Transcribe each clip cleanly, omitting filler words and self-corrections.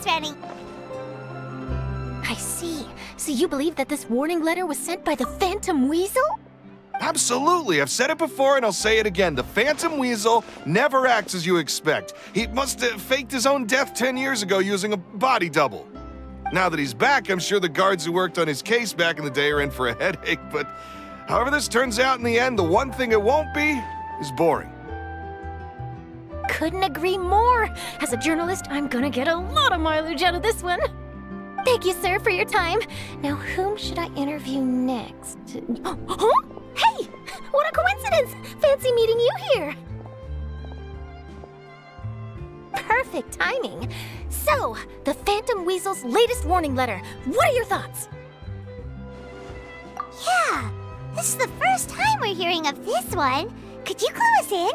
was ready. I see. So you believe that this warning letter was sent by the Phantom Weasel? Absolutely. I've said it before and I'll say it again. The Phantom Weasel never acts as you expect. He must have faked his own death 10 years ago using a body double. Now that he's back, I'm sure the guards who worked on his case back in the day are in for a headache, but however this turns out in the end, the one thing it won't be is boring. Couldn't agree more. As a journalist, I'm gonna get a lot of mileage out of this one. Thank you, sir, for your time. Now, whom should I interview next? Huh? Hey! What a coincidence! Fancy meeting you here. Perfect timing. So, the Phantom Weasel's latest warning letter. What are your thoughts? Yeah, this is the first time we're hearing of this one. Could you clue us in?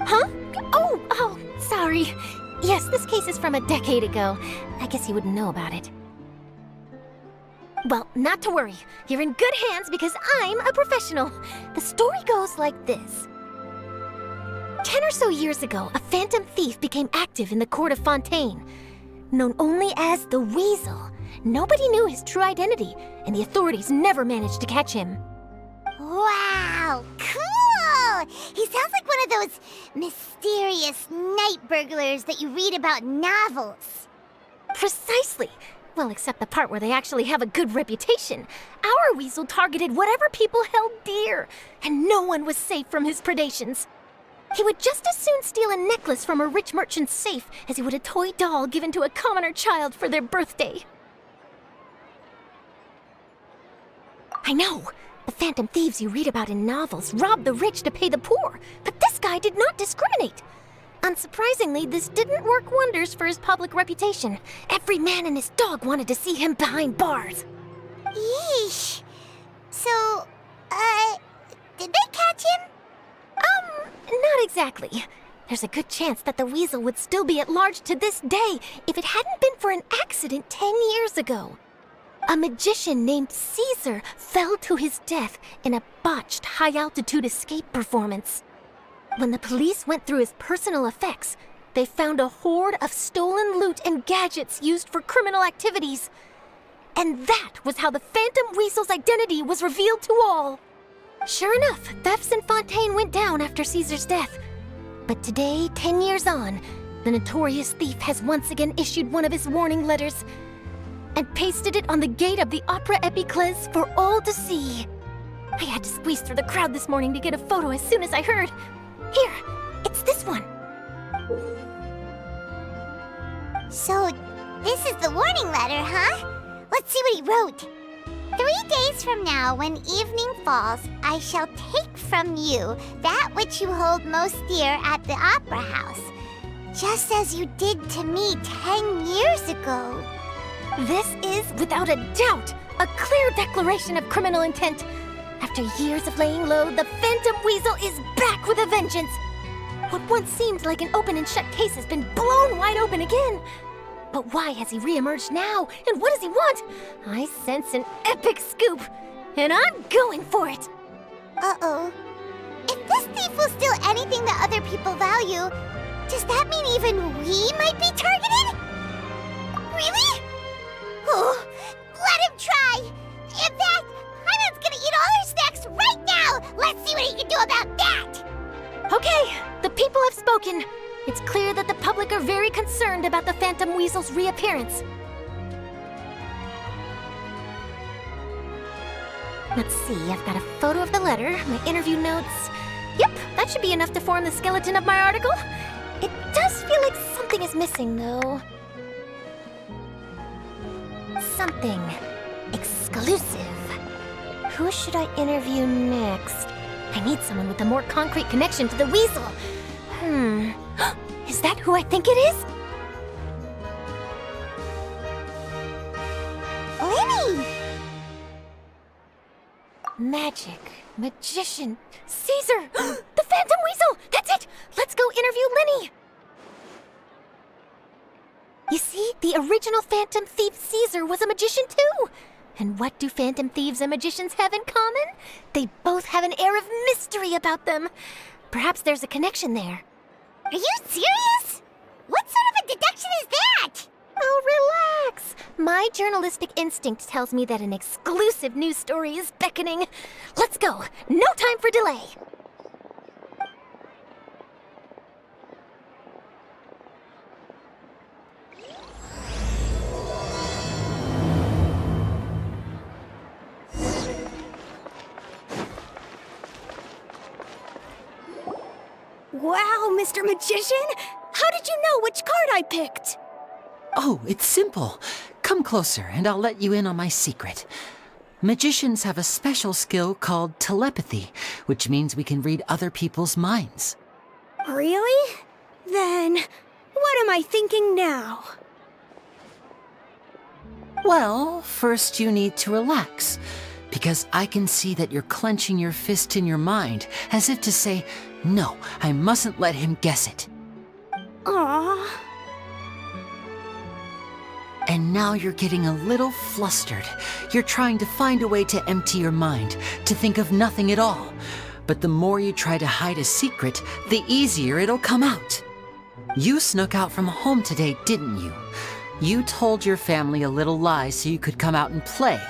Huh? Oh, sorry. Yes, this case is from a decade ago. I guess you wouldn't know about it. Well, not to worry. You're in good hands because I'm a professional. The story goes like this. 10 or so years ago, a phantom thief became active in the court of Fontaine. Known only as the Weasel, nobody knew his true identity, and the authorities never managed to catch him. Wow, cool! He sounds like one of those mysterious night burglars that you read about in novels. Precisely. Well, except the part where they actually have a good reputation. Our Weasel targeted whatever people held dear, and no one was safe from his predations. He would just as soon steal a necklace from a rich merchant's safe as he would a toy doll given to a commoner child for their birthday. I know! The phantom thieves you read about in novels rob the rich to pay the poor, but this guy did not discriminate. Unsurprisingly, this didn't work wonders for his public reputation. Every man and his dog wanted to see him behind bars. Yeesh. So, did they catch him? Not exactly. There's a good chance that the Weasel would still be at large to this day if it hadn't been for an accident 10 years ago. A magician named Cesar fell to his death in a botched high-altitude escape performance. When the police went through his personal effects, they found a hoard of stolen loot and gadgets used for criminal activities. And that was how the Phantom Weasel's identity was revealed to all. Sure enough, thefts in Fontaine went down after Caesar's death. But today, 10 years on, the notorious thief has once again issued one of his warning letters and pasted it on the gate of the Opera Epiclese for all to see. I had to squeeze through the crowd this morning to get a photo as soon as I heard. Here, it's this one. So, this is the warning letter, huh? Let's see what he wrote. 3 days from now, when evening falls, I shall take from you that which you hold most dear at the Opera House, just as you did to me 10 years ago. This is, without a doubt, a clear declaration of criminal intent. After years of laying low, the Phantom Weasel is back with a vengeance. What once seemed like an open and shut case has been blown wide open again. But why has he reemerged now? And what does he want? I sense an epic scoop, and I'm going for it. Uh-oh. If this thief will steal anything that other people value, does that mean even we might be targeted? Really? Oh, let him try. In fact, Hyman's gonna eat all our snacks right now. Let's see what he can do about that. Okay, the people have spoken. It's clear that the public are very concerned about the Phantom Weasel's reappearance. Let's see, I've got a photo of the letter, my interview notes. Yep, that should be enough to form the skeleton of my article. It does feel like something is missing, though. Something exclusive. Who should I interview next? I need someone with a more concrete connection to the Weasel. Is that who I think it is? Lyney! Magic, magician, Cesar! The Phantom Weasel! That's it! Let's go interview Lyney! You see, the original Phantom Thief Cesar was a magician too! And what do Phantom Thieves and magicians have in common? They both have an air of mystery about them. Perhaps there's a connection there. Are you serious? What sort of a deduction is that? Oh, My journalistic instinct tells me that an exclusive news story is beckoning. Let's go. No time for delay. Wow, Mr. Magician! How did you know which card I picked? Oh, it's simple. Come closer and I'll let you in on my secret. Magicians have a special skill called telepathy, which means we can read other people's minds. Really? Then, what am I thinking now? Well, first you need to relax, because I can see that you're clenching your fist in your mind, as if to say, no, I mustn't let him guess it. Aww. And now you're getting a little flustered. You're trying to find a way to empty your mind, to think of nothing at all. But the more you try to hide a secret, the easier it'll come out. You snuck out from home today, didn't you? You told your family a little lie so you could come out and play.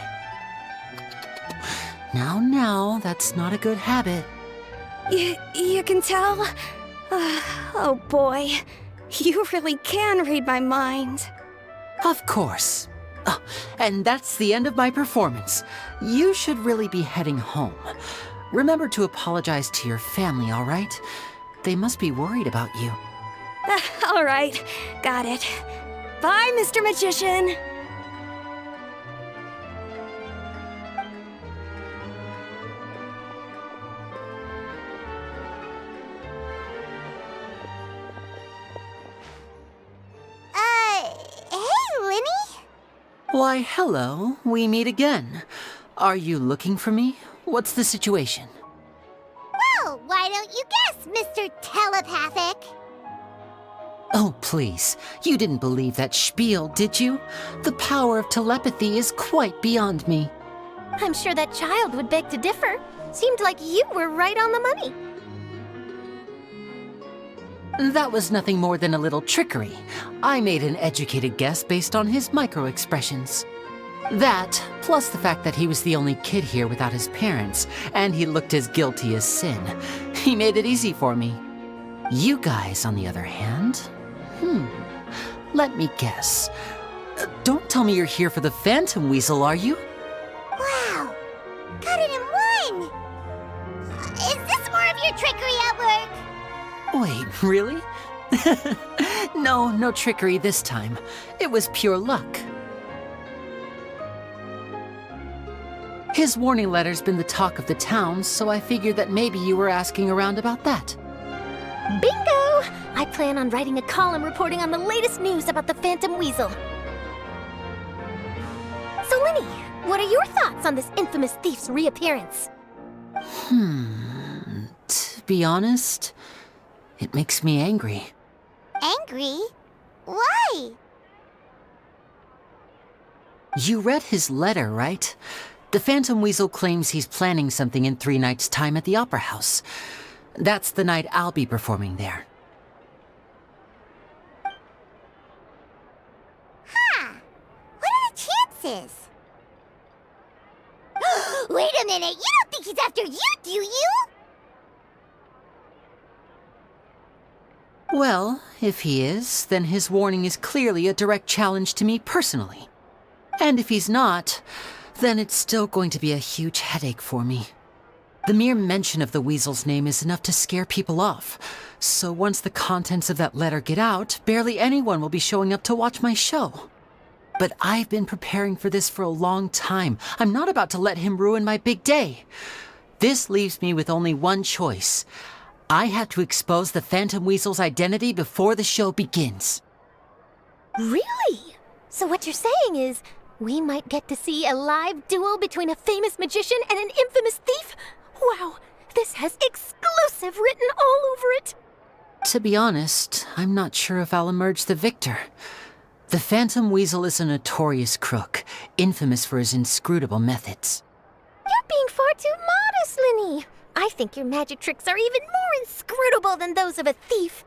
Now, that's not a good habit. You can tell? Oh boy, you really can read my mind. Of course. Oh, and that's the end of my performance. You should really be heading home. Remember to apologize to your family, all right? They must be worried about you. All right, got it. Bye, Mr. Magician. Hey, Lyney? Why, hello. We meet again. Are you looking for me? What's the situation? Well, why don't you guess, Mr. Telepathic? Oh, please. You didn't believe that spiel, did you? The power of telepathy is quite beyond me. I'm sure that Childe would beg to differ. Seemed like you were right on the money. That was nothing more than a little trickery. I made an educated guess based on his micro-expressions. That, plus the fact that he was the only kid here without his parents, and he looked as guilty as sin. He made it easy for me. You guys, on the other hand... Let me guess. Don't tell me you're here for the Phantom Weasel, are you? Wow, got it in one! Is this more of your trickery at work? Wait, really? No trickery this time. It was pure luck. His warning letter's been the talk of the town, so I figured that maybe you were asking around about that. Bingo! I plan on writing a column reporting on the latest news about the Phantom Weasel. So, Lyney, what are your thoughts on this infamous thief's reappearance? To be honest, it makes me angry. Angry? Why? You read his letter, right? The Phantom Weasel claims he's planning something in 3 nights' time at the Opera House. That's the night I'll be performing there. What are the chances? Wait a minute, you don't think he's after you, do you? Well, if he is, then his warning is clearly a direct challenge to me personally. And if he's not, then it's still going to be a huge headache for me. The mere mention of the Weasel's name is enough to scare people off. So once the contents of that letter get out, barely anyone will be showing up to watch my show. But I've been preparing for this for a long time. I'm not about to let him ruin my big day. This leaves me with only one choice. I have to expose the Phantom Weasel's identity before the show begins. Really? So what you're saying is, we might get to see a live duel between a famous magician and an infamous thief? Wow, this has exclusive written all over it. To be honest, I'm not sure if I'll emerge the victor. The Phantom Weasel is a notorious crook, infamous for his inscrutable methods. You're being far too modest, Lyney. I think your magic tricks are even more inscrutable than those of a thief.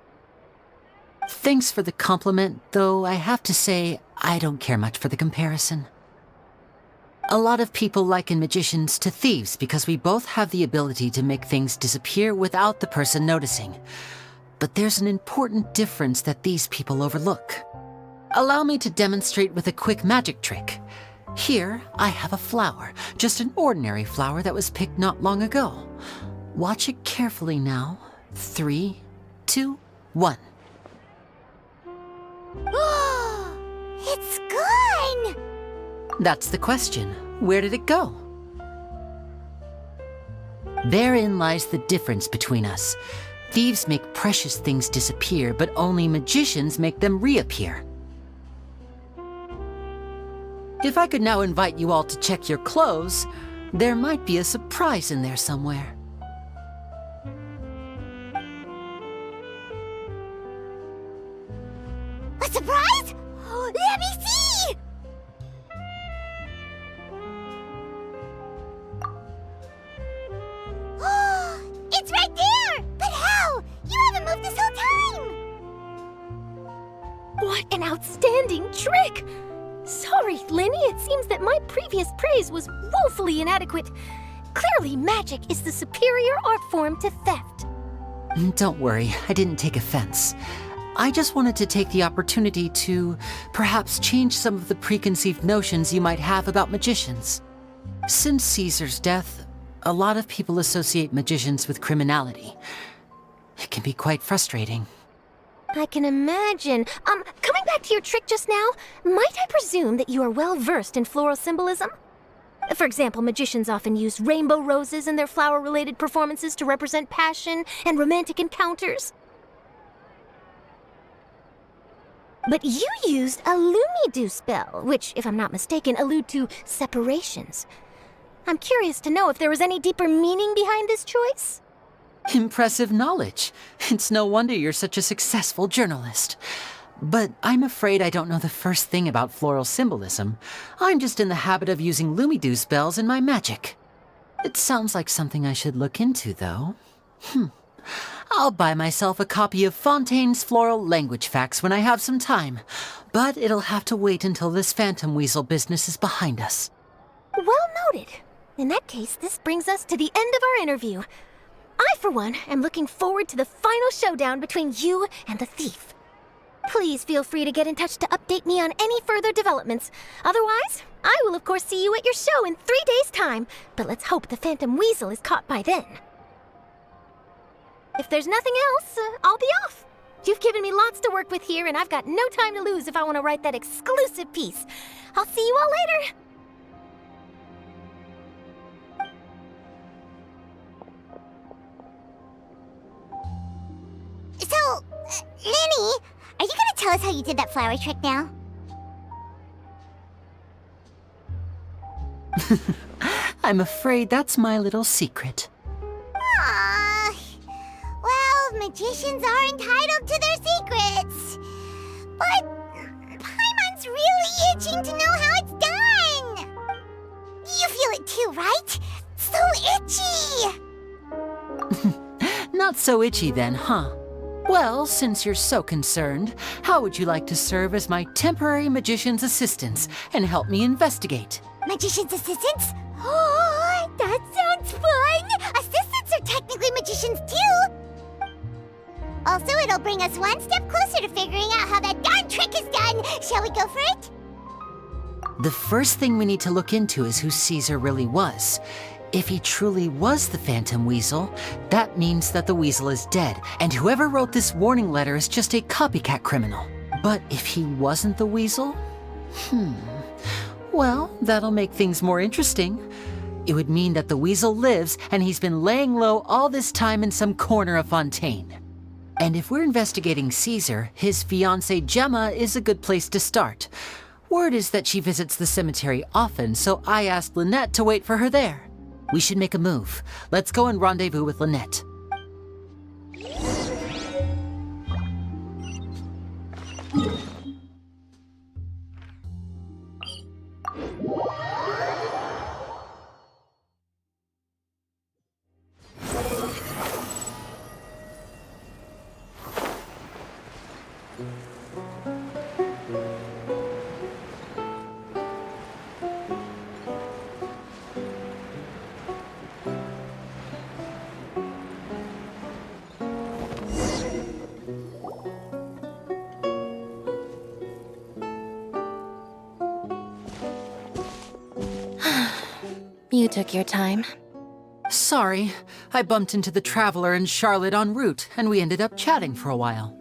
Thanks for the compliment, though I have to say, I don't care much for the comparison. A lot of people liken magicians to thieves because we both have the ability to make things disappear without the person noticing. But there's an important difference that these people overlook. Allow me to demonstrate with a quick magic trick. Here, I have a flower, just an ordinary flower that was picked not long ago. Watch it carefully now. 3, 2, 1. It's gone! That's the question. Where did it go? Therein lies the difference between us. Thieves make precious things disappear, but only magicians make them reappear. If I could now invite you all to check your clothes, there might be a surprise in there somewhere. A surprise? Let me see! It's right there! But how? You haven't moved this whole time! What an outstanding trick! Sorry, Lyney, it seems that my previous praise was woefully inadequate. Clearly, magic is the superior art form to theft. Don't worry, I didn't take offense. I just wanted to take the opportunity to perhaps change some of the preconceived notions you might have about magicians. Since Cesar's death, a lot of people associate magicians with criminality. It can be quite frustrating. I can imagine. Coming back to your trick just now, might I presume that you are well versed in floral symbolism? For example, magicians often use rainbow roses in their flower-related performances to represent passion and romantic encounters. But you used a Lumidu spell, which, if I'm not mistaken, allude to separations. I'm curious to know if there was any deeper meaning behind this choice? Impressive knowledge. It's no wonder you're such a successful journalist. But I'm afraid I don't know the first thing about floral symbolism. I'm just in the habit of using Lumidu spells in my magic. It sounds like something I should look into, though. I'll buy myself a copy of Fontaine's Floral Language Facts when I have some time. But it'll have to wait until this Phantom Weasel business is behind us. Well noted. In that case, this brings us to the end of our interview. I, for one, am looking forward to the final showdown between you and the thief. Please feel free to get in touch to update me on any further developments. Otherwise, I will of course see you at your show in 3 days' time, but let's hope the Phantom Weasel is caught by then. If there's nothing else, I'll be off. You've given me lots to work with here, and I've got no time to lose if I want to write that exclusive piece. I'll see you all later. So, Lyney, are you gonna tell us how you did that flower trick now? I'm afraid that's my little secret. Aww. Well, magicians are entitled to their secrets. But Paimon's really itching to know how it's done. You feel it too, right? So itchy. Not so itchy then, huh? Well, since you're so concerned, how would you like to serve as my temporary magician's assistants and help me investigate? Magician's assistants? Oh, that sounds fun! Assistants are technically magicians too! Also, it'll bring us one step closer to figuring out how that darn trick is done! Shall we go for it? The first thing we need to look into is who Cesar really was. If he truly was the Phantom Weasel, that means that the Weasel is dead, and whoever wrote this warning letter is just a copycat criminal. But if he wasn't the Weasel? Well, that'll make things more interesting. It would mean that the Weasel lives, and he's been laying low all this time in some corner of Fontaine. And if we're investigating Cesar, his fiancée Gemma is a good place to start. Word is that she visits the cemetery often, so I asked Lynette to wait for her there. We should make a move. Let's go and rendezvous with Lynette. You took your time. Sorry, I bumped into the Traveler and Charlotte en route, and we ended up chatting for a while.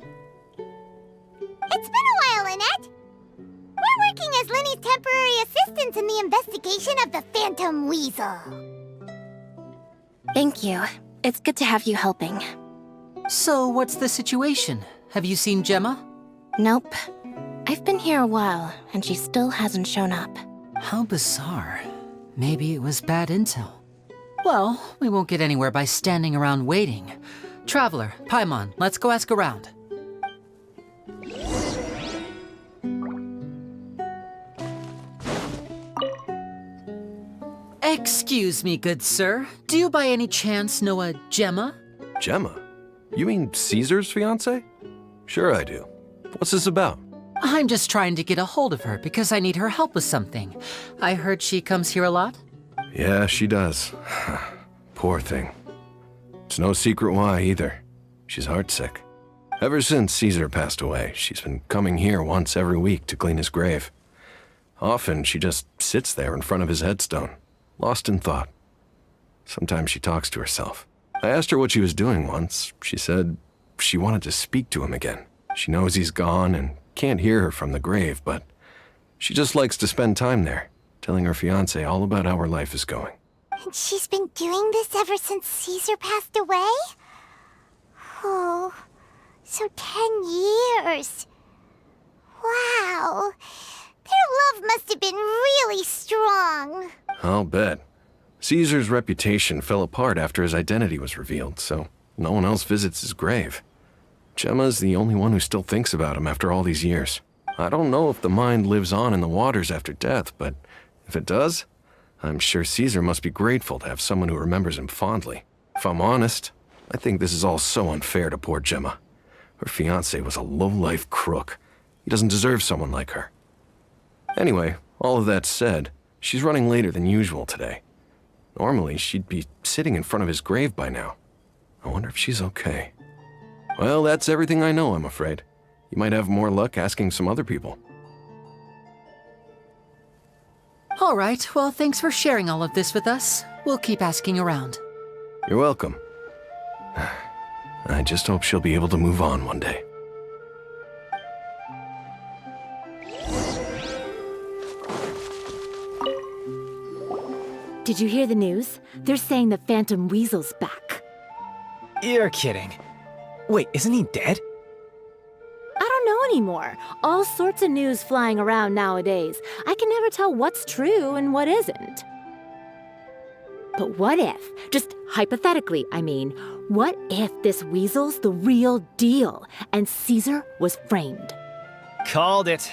It's been a while, Lynette. We're working as Lyney's temporary assistants in the investigation of the Phantom Weasel. Thank you. It's good to have you helping. So, what's the situation? Have you seen Gemma? Nope. I've been here a while, and she still hasn't shown up. How bizarre. Maybe it was bad intel. Well, we won't get anywhere by standing around waiting. Traveler, Paimon, let's go ask around. Excuse me, good sir. Do you by any chance know a Gemma? Gemma? You mean Cesar's fiancé? Sure I do. What's this about? I'm just trying to get a hold of her because I need her help with something. I heard she comes here a lot. Yeah, she does. Poor thing. It's no secret why either. She's heartsick. Ever since Cesar passed away, she's been coming here once every week to clean his grave. Often she just sits there in front of his headstone, lost in thought. Sometimes she talks to herself. I asked her what she was doing once. She said she wanted to speak to him again. She knows he's gone and can't hear her from the grave, but she just likes to spend time there, telling her fiancé all about how her life is going. And she's been doing this ever since Cesar passed away? Oh, so 10 years. Wow. Their love must have been really strong. I'll bet. Cesar's reputation fell apart after his identity was revealed, so no one else visits his grave. Gemma's the only one who still thinks about him after all these years. I don't know if the mind lives on in the waters after death, but if it does, I'm sure Cesar must be grateful to have someone who remembers him fondly. If I'm honest, I think this is all so unfair to poor Gemma. Her fiancé was a low-life crook. He doesn't deserve someone like her. Anyway, all of that said, she's running later than usual today. Normally, she'd be sitting in front of his grave by now. I wonder if she's okay. Well, that's everything I know, I'm afraid. You might have more luck asking some other people. All right, well, thanks for sharing all of this with us. We'll keep asking around. You're welcome. I just hope she'll be able to move on one day. Did you hear the news? They're saying the Phantom Weasel's back. You're kidding. Wait, isn't he dead? I don't know anymore. All sorts of news flying around nowadays. I can never tell what's true and what isn't. But what if, just hypothetically, I mean, what if this Weasel's the real deal and Cesar was framed? Called it.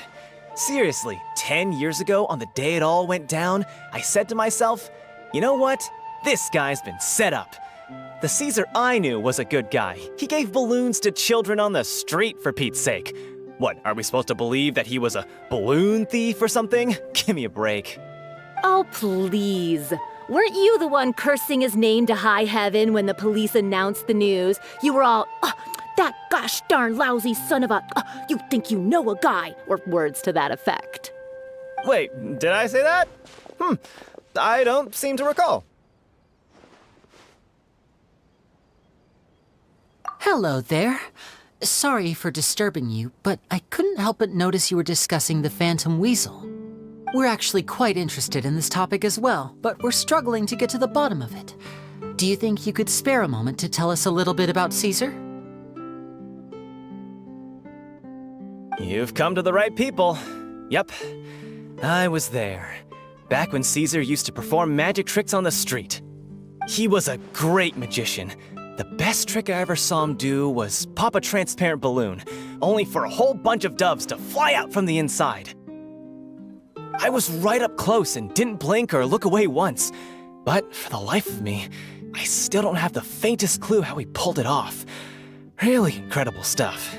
Seriously, 10 years ago, on the day it all went down, I said to myself, you know what? This guy's been set up. The Cesar I knew was a good guy. He gave balloons to children on the street, for Pete's sake. What, are we supposed to believe that he was a balloon thief or something? Give me a break. Oh, please. Weren't you the one cursing his name to high heaven when the police announced the news? You were all, that gosh darn lousy son of a, you think you know a guy, or words to that effect. Wait, did I say that? I don't seem to recall. Hello there. Sorry for disturbing you, but I couldn't help but notice you were discussing the Phantom Weasel. We're actually quite interested in this topic as well, but we're struggling to get to the bottom of it. Do you think you could spare a moment to tell us a little bit about Cesar? You've come to the right people. Yep, I was there. Back when Cesar used to perform magic tricks on the street. He was a great magician. The best trick I ever saw him do was pop a transparent balloon, only for a whole bunch of doves to fly out from the inside. I was right up close and didn't blink or look away once, but for the life of me, I still don't have the faintest clue how he pulled it off. Really incredible stuff.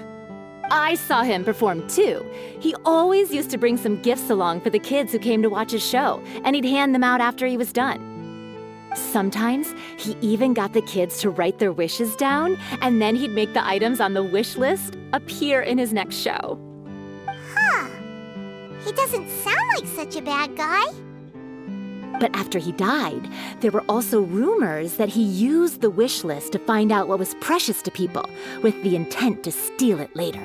I saw him perform too. He always used to bring some gifts along for the kids who came to watch his show, and he'd hand them out after he was done. Sometimes, he even got the kids to write their wishes down, and then he'd make the items on the wish list appear in his next show. Huh. He doesn't sound like such a bad guy. But after he died, there were also rumors that he used the wish list to find out what was precious to people, with the intent to steal it later.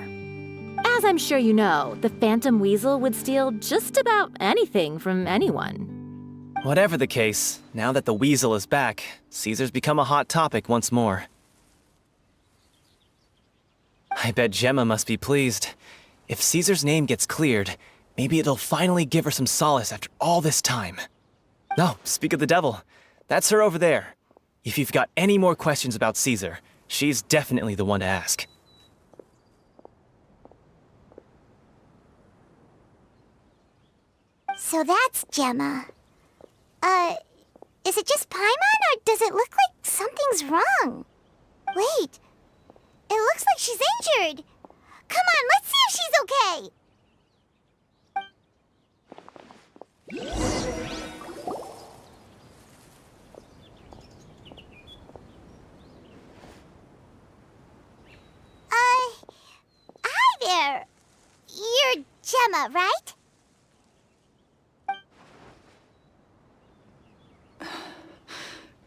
As I'm sure you know, the Phantom Weasel would steal just about anything from anyone. Whatever the case, now that the Weasel is back, Cesar's become a hot topic once more. I bet Gemma must be pleased. If Cesar's name gets cleared, maybe it'll finally give her some solace after all this time. No, speak of the devil. That's her over there. If you've got any more questions about Cesar, she's definitely the one to ask. So that's Gemma. Is it just Paimon, or does it look like something's wrong? Wait, it looks like she's injured. Come on, let's see if she's okay. Hi there. You're Gemma, right?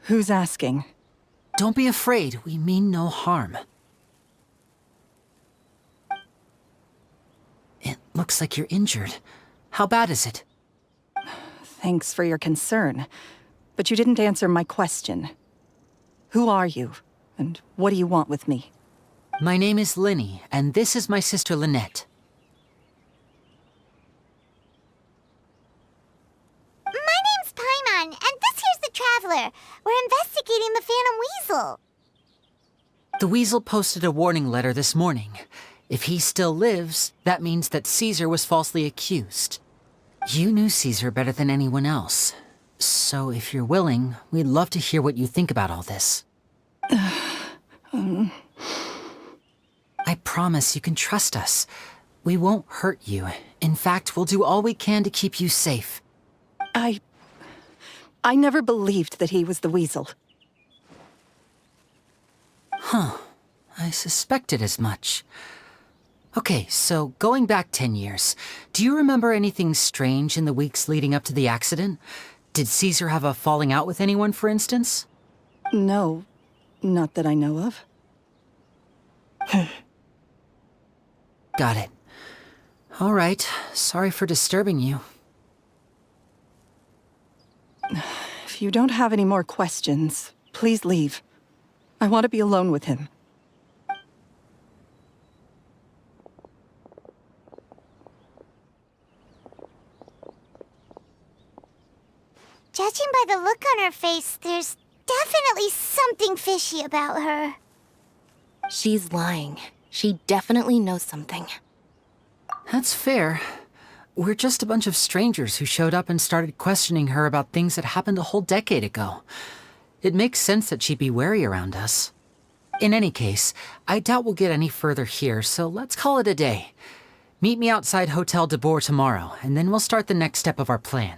Who's asking? Don't be afraid, we mean no harm. It looks like you're injured. How bad is it? Thanks for your concern, but you didn't answer my question. Who are you, and what do you want with me? My name is Lyney, and this is my sister Lynette. My name's Paimon, and this here's the Traveler. We're investigating the Phantom Weasel. The Weasel posted a warning letter this morning. If he still lives, that means that Cesar was falsely accused. You knew Cesar better than anyone else. So if you're willing, we'd love to hear what you think about all this. I promise you can trust us. We won't hurt you. In fact, we'll do all we can to keep you safe. I never believed that he was the Weasel. Huh. I suspected as much. Okay, so going back 10 years, do you remember anything strange in the weeks leading up to the accident? Did Cesar have a falling out with anyone, for instance? No, not that I know of. Got it. All right, sorry for disturbing you. If you don't have any more questions, please leave. I want to be alone with him. Judging by the look on her face, there's definitely something fishy about her. She's lying. She definitely knows something. That's fair. We're just a bunch of strangers who showed up and started questioning her about things that happened a whole decade ago. It makes sense that she'd be wary around us. In any case, I doubt we'll get any further here, so let's call it a day. Meet me outside Hotel de Boer tomorrow, and then we'll start the next step of our plan.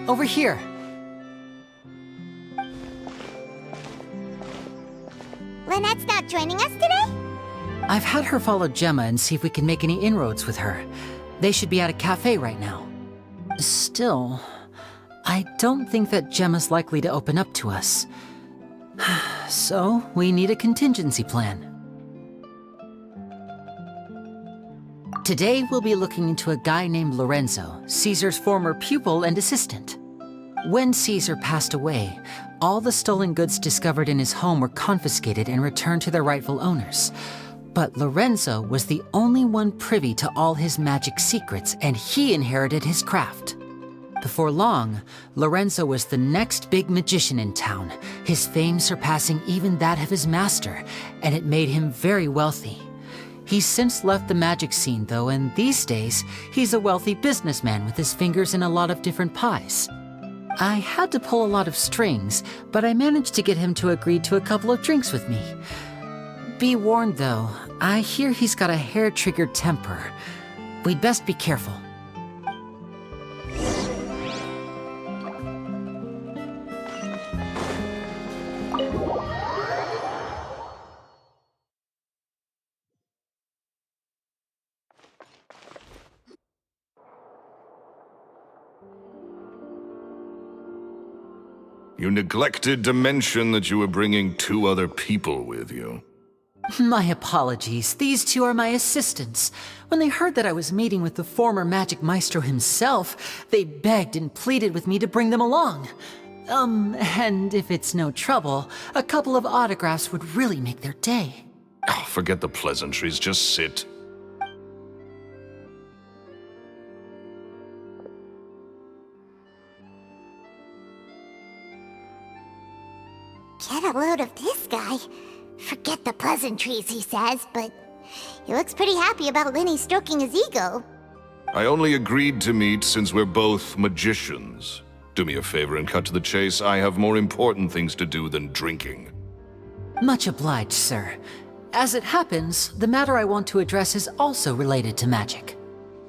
Over here. Lynette's not joining us today? I've had her follow Gemma and see if we can make any inroads with her. They should be at a cafe right now. Still, I don't think that Gemma's likely to open up to us. So, we need a contingency plan. Today, we'll be looking into a guy named Lorenzo, Cesar's former pupil and assistant. When Cesar passed away, all the stolen goods discovered in his home were confiscated and returned to their rightful owners. But Lorenzo was the only one privy to all his magic secrets, and he inherited his craft. Before long, Lorenzo was the next big magician in town, his fame surpassing even that of his master, and it made him very wealthy. He's since left the magic scene though, and these days, he's a wealthy businessman with his fingers in a lot of different pies. I had to pull a lot of strings, but I managed to get him to agree to a couple of drinks with me. Be warned though, I hear he's got a hair-triggered temper. We'd best be careful. You neglected to mention that you were bringing 2 other people with you. My apologies. These 2 are my assistants. When they heard that I was meeting with the former magic maestro himself, they begged and pleaded with me to bring them along. And if it's no trouble, a couple of autographs would really make their day. Oh, forget the pleasantries, just sit. Get a load of this guy. Forget the pleasantries, he says, but he looks pretty happy about Lyney stroking his ego. I only agreed to meet since we're both magicians. Do me a favor and cut to the chase. I have more important things to do than drinking. Much obliged, sir. As it happens, the matter I want to address is also related to magic.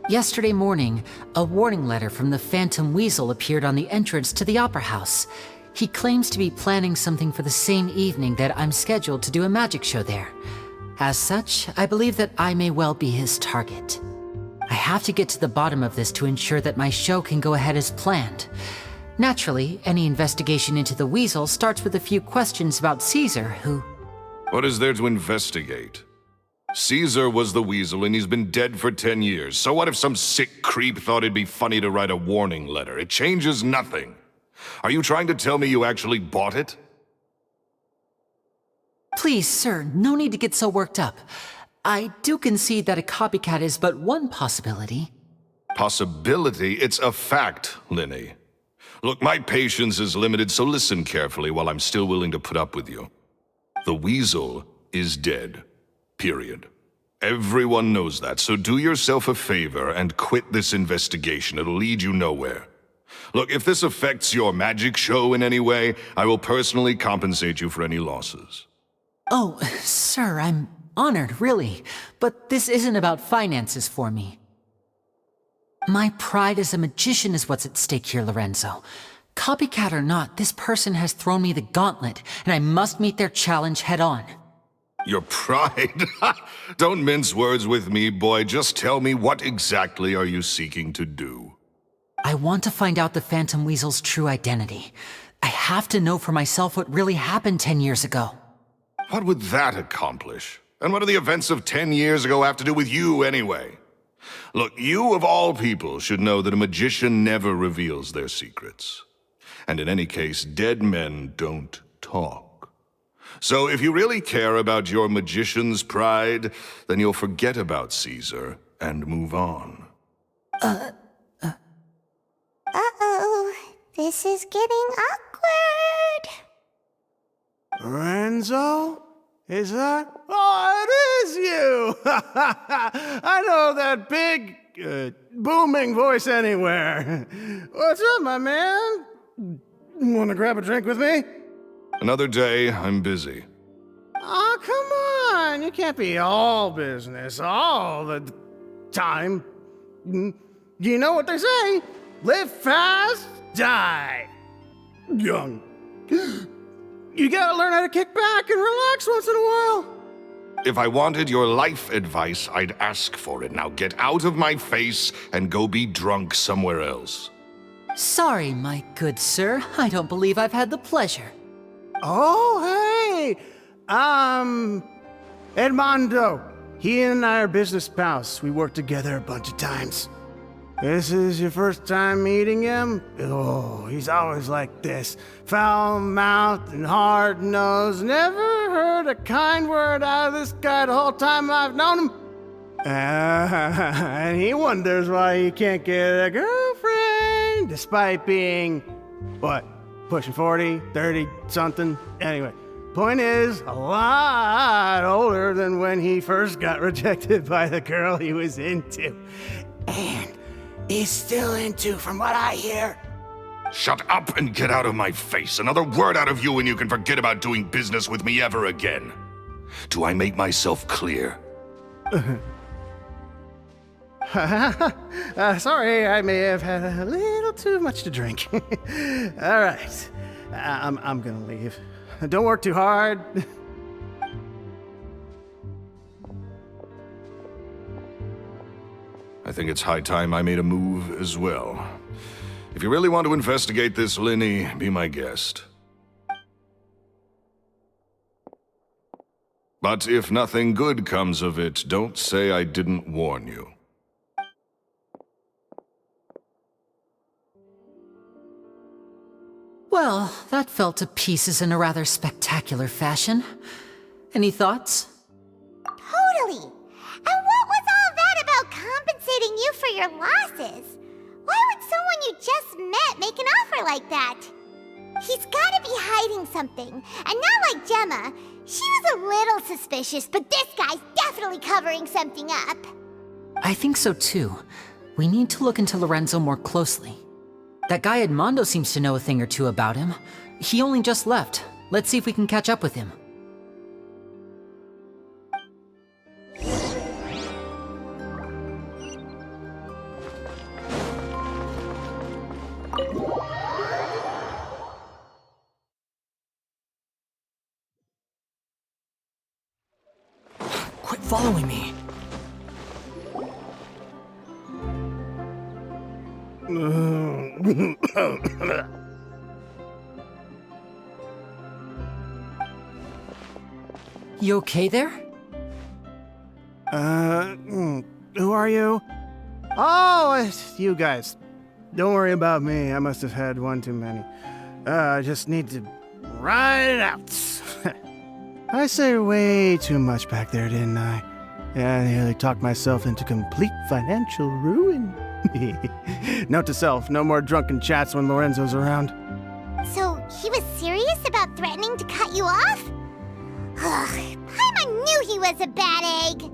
Yesterday morning, a warning letter from the Phantom Weasel appeared on the entrance to the Opera House. He claims to be planning something for the same evening that I'm scheduled to do a magic show there. As such, I believe that I may well be his target. I have to get to the bottom of this to ensure that my show can go ahead as planned. Naturally, any investigation into the Weasel starts with a few questions about Cesar, who... What is there to investigate? Cesar was the Weasel and he's been dead for 10 years. So what if some sick creep thought it'd be funny to write a warning letter? It changes nothing. Are you trying to tell me you actually bought it? Please, sir, no need to get so worked up. I do concede that a copycat is but one possibility. Possibility? It's a fact, Lyney. Look, my patience is limited, so listen carefully while I'm still willing to put up with you. The Weasel is dead. Period. Everyone knows that, so do yourself a favor and quit this investigation. It'll lead you nowhere. Look, if this affects your magic show in any way, I will personally compensate you for any losses. Oh, sir, I'm honored, really. But this isn't about finances for me. My pride as a magician is what's at stake here, Lorenzo. Copycat or not, this person has thrown me the gauntlet, and I must meet their challenge head on. Your pride? Don't mince words with me, boy. Just tell me, what exactly are you seeking to do? I want to find out the Phantom Weasel's true identity. I have to know for myself what really happened 10 years ago. What would that accomplish? And what do the events of 10 years ago have to do with you, anyway? Look, you of all people should know that a magician never reveals their secrets. And in any case, dead men don't talk. So if you really care about your magician's pride, then you'll forget about Cesar and move on. Uh-oh, this is getting awkward. Lorenzo? Is that? Oh, it is you! I know that big, booming voice anywhere. What's up, my man? Want to grab a drink with me? Another day, I'm busy. Oh, come on. You can't be all business all the time. You know what they say? Live fast, die young. You gotta learn how to kick back and relax once in a while. If I wanted your life advice, I'd ask for it. Now get out of my face and go be drunk somewhere else. Sorry, my good sir. I don't believe I've had the pleasure. Oh, hey! Edmondo. He and I are business pals. We worked together a bunch of times. This is your first time meeting him? Oh, he's always like this. Foul-mouthed and hard-nosed. Never heard a kind word out of this guy the whole time I've known him. And he wonders why he can't get a girlfriend. despite being, what, pushing 40, 30, something? Anyway, point is, a lot older than when he first got rejected by the girl he was into. And is still into, from what I hear. Shut up and get out of my face. Another word out of you and you can forget about doing business with me ever again. Do I make myself clear? Sorry, I may have had a little too much to drink. All right, I'm gonna leave. Don't work too hard. I think it's high time I made a move as well. If you really want to investigate this, Lyney, be my guest. But if nothing good comes of it, don't say I didn't warn you. Well, that fell to pieces in a rather spectacular fashion. Any thoughts? Totally. And what was all that about compensating you for your losses? Why would someone you just met make an offer like that? He's gotta be hiding something. And not like Gemma. She was a little suspicious, but this guy's definitely covering something up. I think so too. We need to look into Lorenzo more closely. That guy Edmondo seems to know a thing or two about him. He only just left. Let's see if we can catch up with him. Quit following me. You okay there? Who are you? Oh, it's you guys. Don't worry about me. I must have had one too many. I just need to ride it out. I say way too much back there, didn't I? Yeah, I nearly talked myself into complete financial ruin. Note to self, no more drunken chats when Lorenzo's around. So, he was serious about threatening to cut you off? Ugh, Paimon knew he was a bad egg.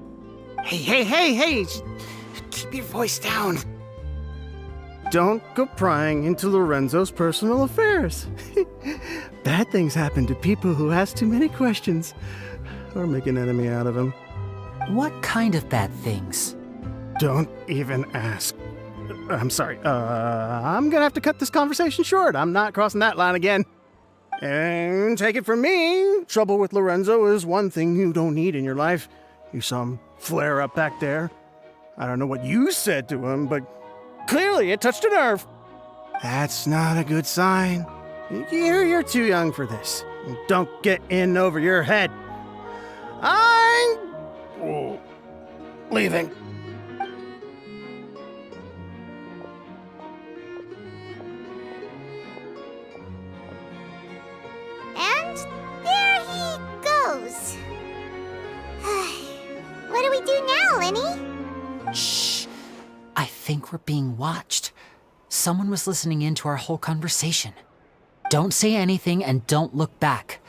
Hey, keep your voice down. Don't go prying into Lorenzo's personal affairs. Bad things happen to people who ask too many questions or make an enemy out of him. What kind of bad things? Don't even ask. I'm sorry. I'm gonna have to cut this conversation short. I'm not crossing that line again. And take it from me, trouble with Lorenzo is one thing you don't need in your life. You saw him flare up back there. I don't know what you said to him, but clearly it touched a nerve. That's not a good sign. You're too young for this. Don't get in over your head. I'm leaving. And there he goes. What do we do now, Lyney? Shh! I think we're being watched. Someone was listening in to our whole conversation. Don't say anything and don't look back.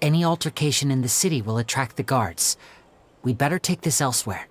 Any altercation in the city will attract the guards. We'd better take this elsewhere.